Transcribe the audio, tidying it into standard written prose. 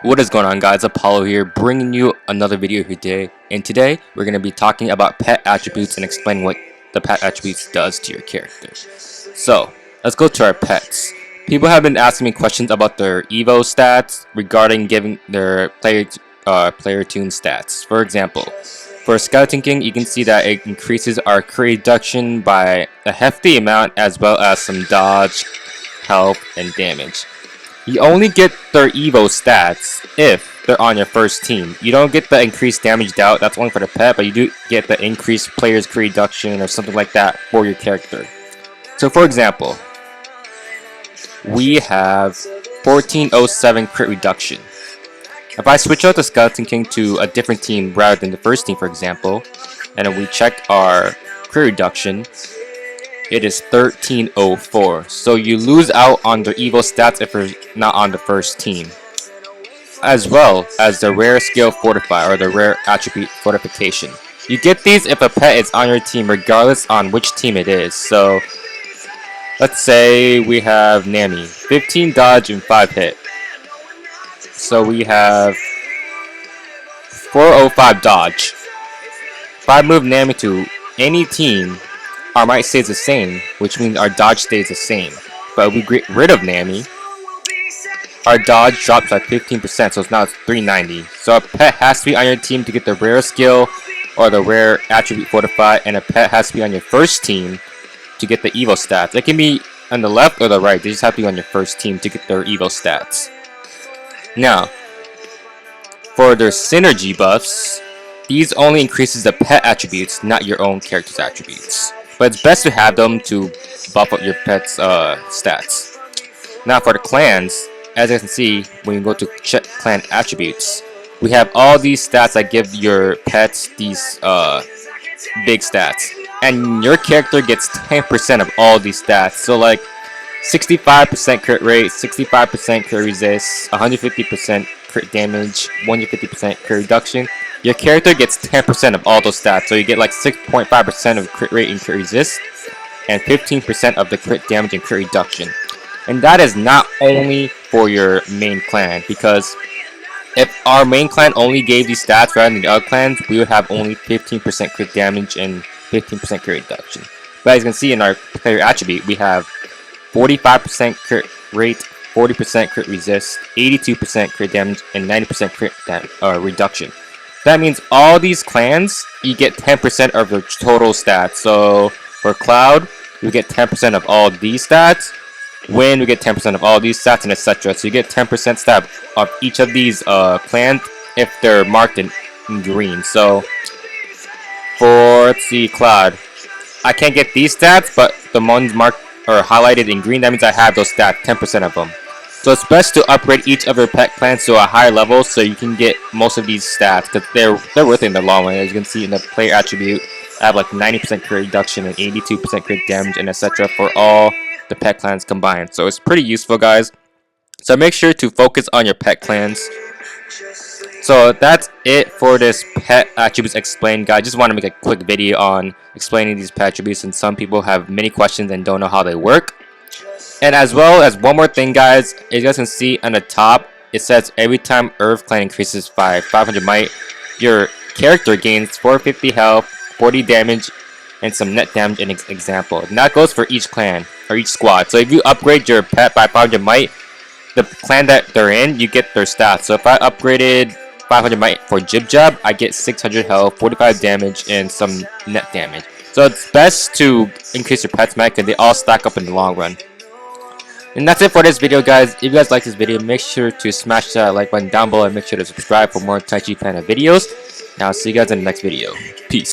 What is going on, guys? Apollo here, bringing you another video here today. And today we're going to be talking about pet attributes and explaining what the pet attributes does to your character. So let's go to our pets. People have been asking me questions about their Evo stats regarding giving their player tune stats. For example, for Skeleton King, you can see that it increases our crit reduction by a hefty amount, as well as some dodge, health, and damage. You only get their Evo stats if they're on your first team. You don't get the increased damage dealt, that's only for the pet, but you do get the increased player's crit reduction or something like that for your character. So for example, we have 1407 crit reduction. If I switch out the Skeleton King to a different team rather than the first team, for example, and then we check our crit reduction, it is 1304. So you lose out on the Evo stats if you're not on the first team, as well as the rare skill fortify or the rare attribute fortification. You get these if a pet is on your team regardless on which team it is. So let's say we have Nami, 15 dodge and 5 hit. So we have 405 dodge. If I move Nami to any team, our might stays the same, which means our dodge stays the same. But if we get rid of Nami, our dodge drops by 15%, so it's now 390. So a pet has to be on your team to get the rare skill or the rare attribute fortify, and a pet has to be on your first team to get the Evo stats. It can be on the left or the right, they just have to be on your first team to get their Evo stats. Now, for their synergy buffs, these only increases the pet attributes, not your own character's attributes. But it's best to have them to buff up your pet's stats. Now for the clans, as you can see, when you go to check clan attributes, we have all these stats that give your pets these big stats. And your character gets 10% of all these stats. So like 65% crit rate, 65% crit resist, 150% crit damage, 150% crit reduction. Your character gets 10% of all those stats, so you get like 6.5% of crit rate and crit resist, and 15% of the crit damage and crit reduction. And that is not only for your main clan, because if our main clan only gave these stats rather than the other clans, we would have only 15% crit damage and 15% crit reduction. But as you can see in our player attribute, we have 45% crit rate, 40% crit resist, 82% crit damage, and 90% crit reduction. That means all these clans, you get 10% of their total stats. So for Cloud, we get 10% of all these stats. Wind, we get 10% of all these stats, and etc. So you get 10% stat of each of these clans if they're marked in green. So for, let's see, Cloud, I can't get these stats, but the ones marked or highlighted in green, that means I have those stats, 10% of them. So it's best to upgrade each of your pet clans to a higher level so you can get most of these stats, because they're worth it in the long run. As you can see in the player attribute, I have like 90% crit reduction and 82% crit damage and etc. for all the pet clans combined. So it's pretty useful, guys. So make sure to focus on your pet clans. So that's it for this pet attributes explained, guys. Just want to make a quick video on explaining these pet attributes, since some people have many questions and don't know how they work. And as well as one more thing, guys, as you guys can see on the top, it says every time Earth Clan increases by 500 might, your character gains 450 health, 40 damage, and some net damage in example. And that goes for each clan or each squad. So if you upgrade your pet by 500 might, the clan that they're in, you get their stats. So if I upgraded 500 might for Jib Jab, I get 600 health, 45 damage, and some net damage. So it's best to increase your pet's mech, and they all stack up in the long run. And that's it for this video, guys. If you guys like this video, make sure to smash that like button down below and make sure to subscribe for more Taichi Panda videos. And I'll see you guys in the next video. Peace.